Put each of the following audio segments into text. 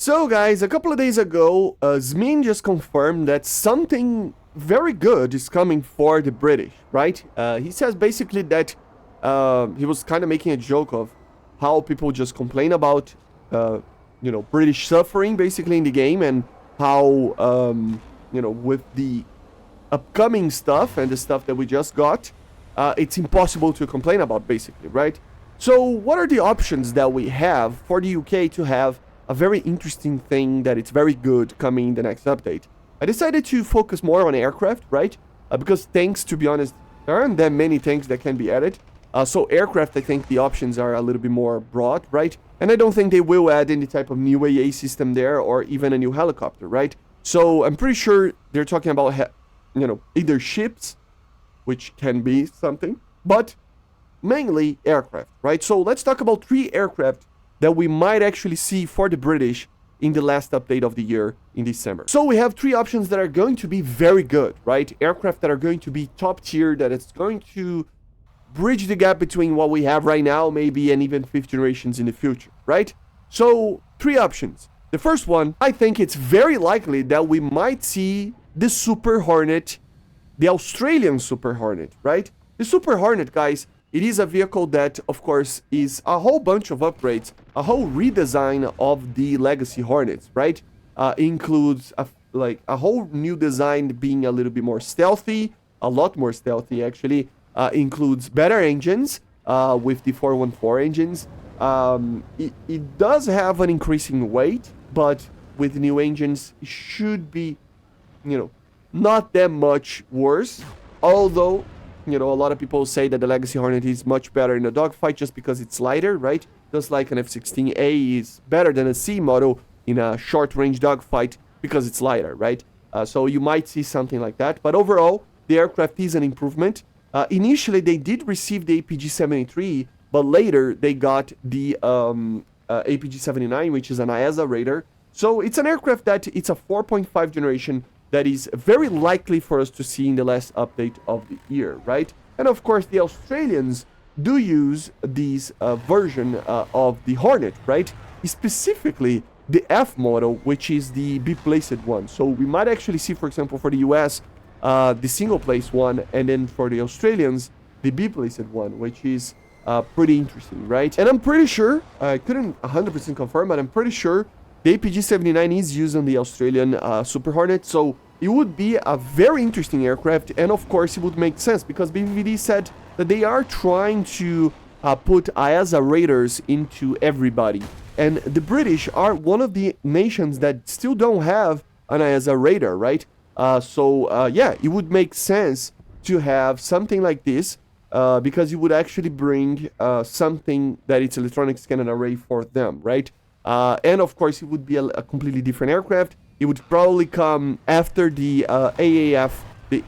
So guys, a couple of days ago, Zmin just confirmed that something very good is coming for the British, right? He says basically that he was kind of making a joke of how people just complain about, uh, British suffering basically in the game, and how, with the upcoming stuff and the stuff that we just got, it's impossible to complain about basically, right? So what are the options that we have for the UK to have a very interesting thing that it's very good coming in the next update? I decided to focus more on aircraft, right? Because tanks, to be honest, there aren't that many tanks that can be added. So aircraft, I think the options are a little bit more broad, right? And I don't think they will add any type of new AA system there or even a new helicopter, right? So I'm pretty sure they're talking about, either ships, which can be something, but mainly aircraft, right? So let's talk about 3 aircraft that we might actually see for the British in the last update of the year in December. So we have 3 options that are going to be very good, right? Aircraft that are going to be top tier, that it's going to bridge the gap between what we have right now, maybe, and even 5th generations in the future, right? So 3 options. The first one, I think it's very likely that we might see the Super Hornet, the Australian Super Hornet, right? The Super Hornet, guys, it is a vehicle that, of course, is a whole bunch of upgrades, a whole redesign of the legacy Hornets, right? Includes a whole new design, being a little bit more stealthy, a lot more stealthy actually. Includes better engines with the 414 engines. It does have an increasing weight, but with new engines, it should be, not that much worse. Although, a lot of people say that the Legacy Hornet is much better in a dogfight just because it's lighter, right? Just like an F-16A is better than a C model in a short-range dogfight because it's lighter, right? So you might see something like that. But overall, the aircraft is an improvement. Initially, they did receive the APG-73, but later they got the APG-79, which is an IASA radar. So it's an aircraft that it's a 4.5 generation that is very likely for us to see in the last update of the year, right? And of course, the Australians do use this version of the Hornet, right? Specifically, the F model, which is the B-placed one. So we might actually see, for example, for the US, the single-place one, and then for the Australians, the B-placed one, which is pretty interesting, right? And I'm pretty sure, I couldn't 100% confirm, but I'm pretty sure the APG-79 is used on the Australian Super Hornet, so it would be a very interesting aircraft, and of course it would make sense, because BVD said that they are trying to put IASA radars into everybody, and the British are one of the nations that still don't have an IASA radar, right? Yeah, it would make sense to have something like this, because you would actually bring something that it's electronic scan and array for them, right? And of course, it would be a completely different aircraft. It would probably come after the AAF, the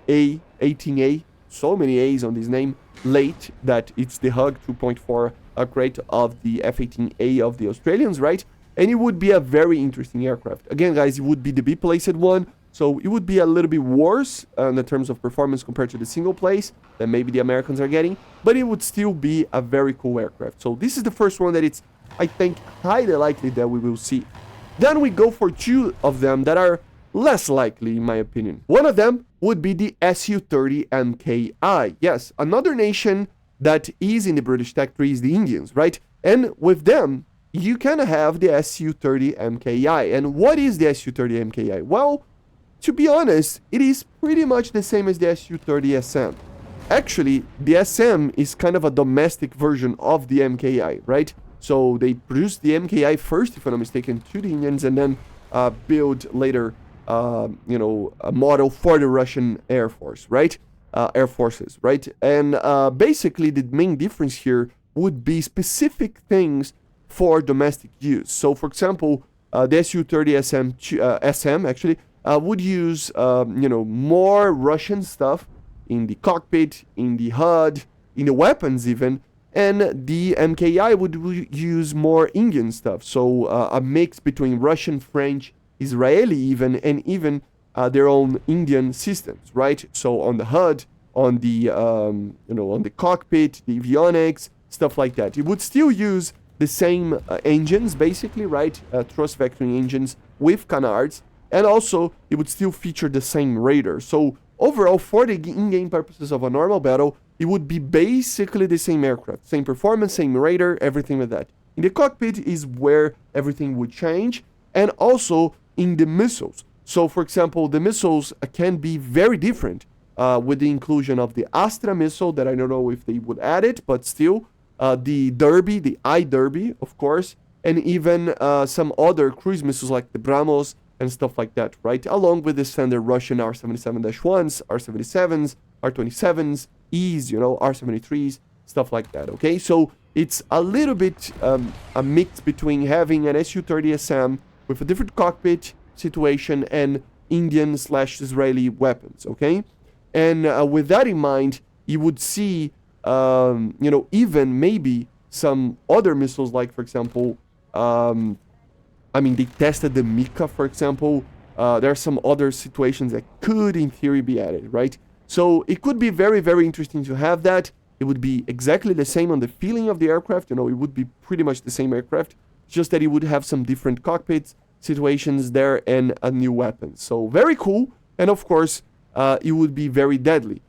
AF-A18A, so many A's on this name, late, that it's the Hug 2.4 upgrade of the F-18A of the Australians, right? And it would be a very interesting aircraft. Again, guys, it would be the B-placed one, so it would be a little bit worse in the terms of performance compared to the single place that maybe the Americans are getting, but it would still be a very cool aircraft. So this is the first one that it's, I think, highly likely that we will see. Then we go for 2 of them that are less likely, in my opinion. One of them would be the Su-30 MKI. Yes, another nation that is in the British tech tree is the Indians, right? And with them, you can have the Su-30 MKI. And what is the Su-30 MKI? Well, to be honest, it is pretty much the same as the Su-30 SM. Actually, the SM is kind of a domestic version of the MKI, right? So they produced the MKI first, if I'm not mistaken, to the Indians, and then build later, a model for the Russian Air Force, right? Air Forces, right? And basically, the main difference here would be specific things for domestic use. So, for example, the Su-30 SM actually would use, more Russian stuff in the cockpit, in the HUD, in the weapons even. And the MKI would use more Indian stuff, so a mix between Russian, French, Israeli even, and even their own Indian systems, right? So on the HUD, on the on the cockpit, the avionics, stuff like that. It would still use the same engines, basically, right? Thrust vectoring engines with canards. And also, it would still feature the same radar. So, overall, for the in-game purposes of a normal battle, it would be basically the same aircraft. Same performance, same radar, everything like that. In the cockpit is where everything would change. And also, in the missiles. So, for example, the missiles can be very different with the inclusion of the Astra missile, that I don't know if they would add it, but still. The Derby, the I-Derby, of course, and even some other cruise missiles like the BrahMos and stuff like that, right? Along with the standard Russian R-77-1s, R-77s, R-27s, Es, R-73s, stuff like that, okay? So it's a little bit a mix between having an Su-30SM with a different cockpit situation and Indian/Israeli weapons, okay? And with that in mind, you would see even maybe some other missiles, like, for example, they tested the Mika, for example. There are some other situations that could, in theory, be added, right? So it could be very, very interesting to have that. It would be exactly the same on the feeling of the aircraft. It would be pretty much the same aircraft, just that it would have some different cockpits, situations there, and a new weapon. So very cool, and of course, it would be very deadly.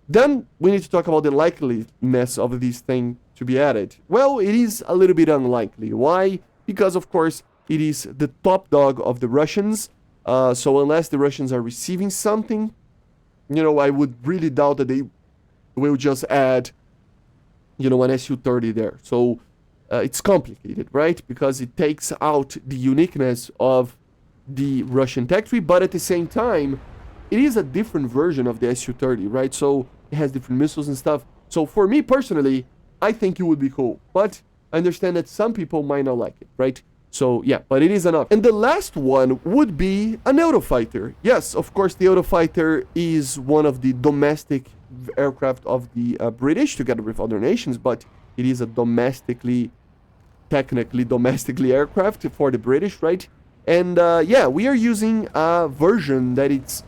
Then we need to talk about the likeliness of this thing to be added. Well, it is a little bit unlikely. Why? Because, of course, it is the top dog of the Russians. So unless the Russians are receiving something, I would really doubt that they will just add, an Su-30 there. So it's complicated, right? Because it takes out the uniqueness of the Russian tech tree, but at the same time, it is a different version of the Su-30, right? So it has different missiles and stuff. So for me personally, I think it would be cool. But I understand that some people might not like it, right? So yeah, but it is an option. And the last one would be an Eurofighter. Yes, of course, the Eurofighter is one of the domestic aircraft of the British, together with other nations, but it is a technically domestically aircraft for the British, right? And yeah, we are using a version that it's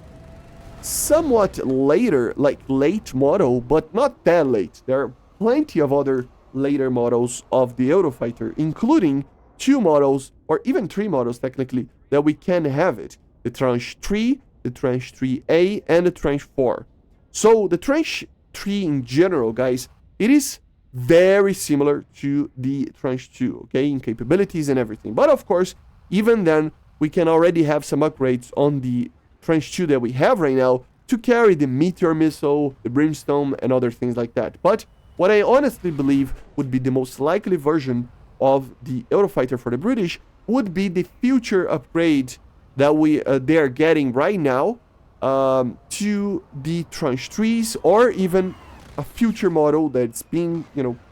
somewhat later, like late model, but not that late. There are plenty of other later models of the Eurofighter, including 2 models, or even 3 models technically, that we can have it. The Tranche 3, the Tranche 3A, and the Tranche 4. So the Tranche 3 in general, guys, it is very similar to the Tranche 2, okay, in capabilities and everything. But of course, even then, we can already have some upgrades on the Tranche 2 that we have right now to carry the Meteor missile, the Brimstone, and other things like that. But what I honestly believe would be the most likely version of the Eurofighter for the British would be the future upgrade that they are getting right now to the Tranche 3s, or even a future model that's being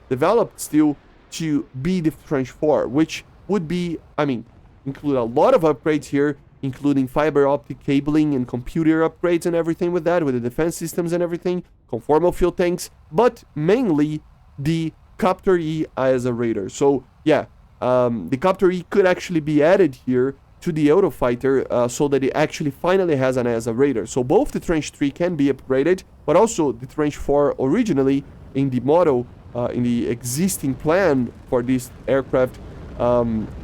developed still to be the Tranche 4, which would be, include a lot of upgrades here, including fiber optic cabling and computer upgrades and everything with that, with the defense systems and everything, conformal fuel tanks, but mainly the Copter E as a radar. So yeah, the Copter E could actually be added here to the Eurofighter so that it actually finally has an as a radar. So both the Tranche 3 can be upgraded, but also the Tranche 4 originally in the model, in the existing plan for this aircraft,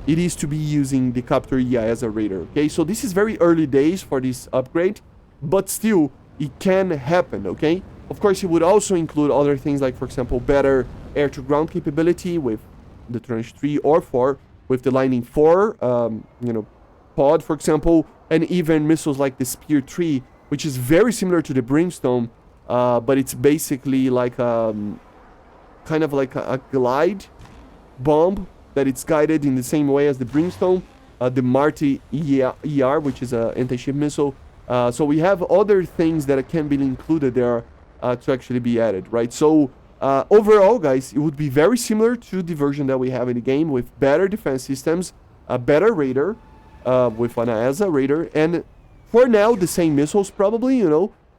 it is to be using the Copter E as a radar. Okay, so this is very early days for this upgrade, but still it can happen. Okay, of course it would also include other things like, for example, better air-to-ground capability with the Tranche 3 or 4, with the Lightning 4 pod, for example, and even missiles like the Spear 3, which is very similar to the Brimstone, but it's basically like kind of like a glide bomb that it's guided in the same way as the Brimstone, the Marty ER, which is an anti-ship missile. So we have other things that can be included there to actually be added, right? So overall, guys, it would be very similar to the version that we have in the game, with better defense systems, a better radar, with an ASA radar, and for now the same missiles probably,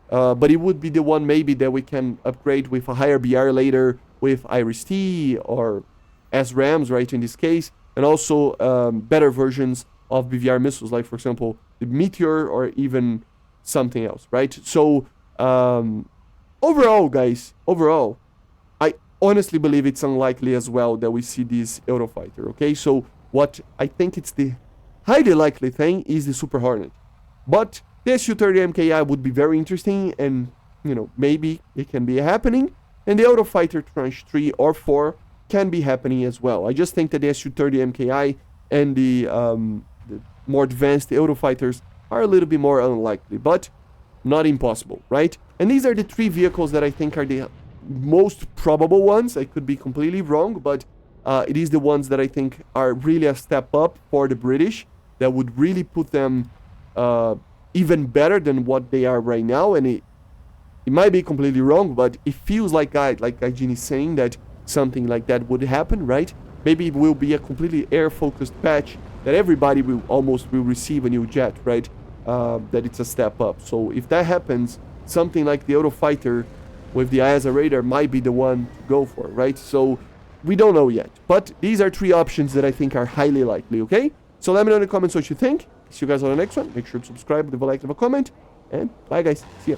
but it would be the one maybe that we can upgrade with a higher BR later, with Iris-T or SRAMs, right, in this case, and also better versions of BVR missiles, like, for example, the Meteor or even something else, right? So overall, guys, I honestly believe it's unlikely as well that we see this Eurofighter, okay? So what I think it's the highly likely thing is the Super Hornet. But the Su-30 MKI would be very interesting, and, you know, maybe it can be happening. And the Eurofighter Tranche 3 or 4 can be happening as well. I just think that the Su-30 MKI and the more advanced Eurofighters are a little bit more unlikely, but not impossible, right? And these are the 3 vehicles that I think are the most probable ones. I could be completely wrong, but it is the ones that I think are really a step up for the British, that would really put them even better than what they are right now. And it might be completely wrong, but it feels like Gaijin is saying that something like that would happen, right? Maybe it will be a completely air-focused patch that everybody will receive a new jet, right? That it's a step up. So if that happens, something like the Eurofighter with the IASA radar might be the one to go for, right? So we don't know yet. But these are 3 options that I think are highly likely, okay? So let me know in the comments what you think. See you guys on the next one. Make sure to subscribe, leave a like, leave a comment. And bye, guys. See ya.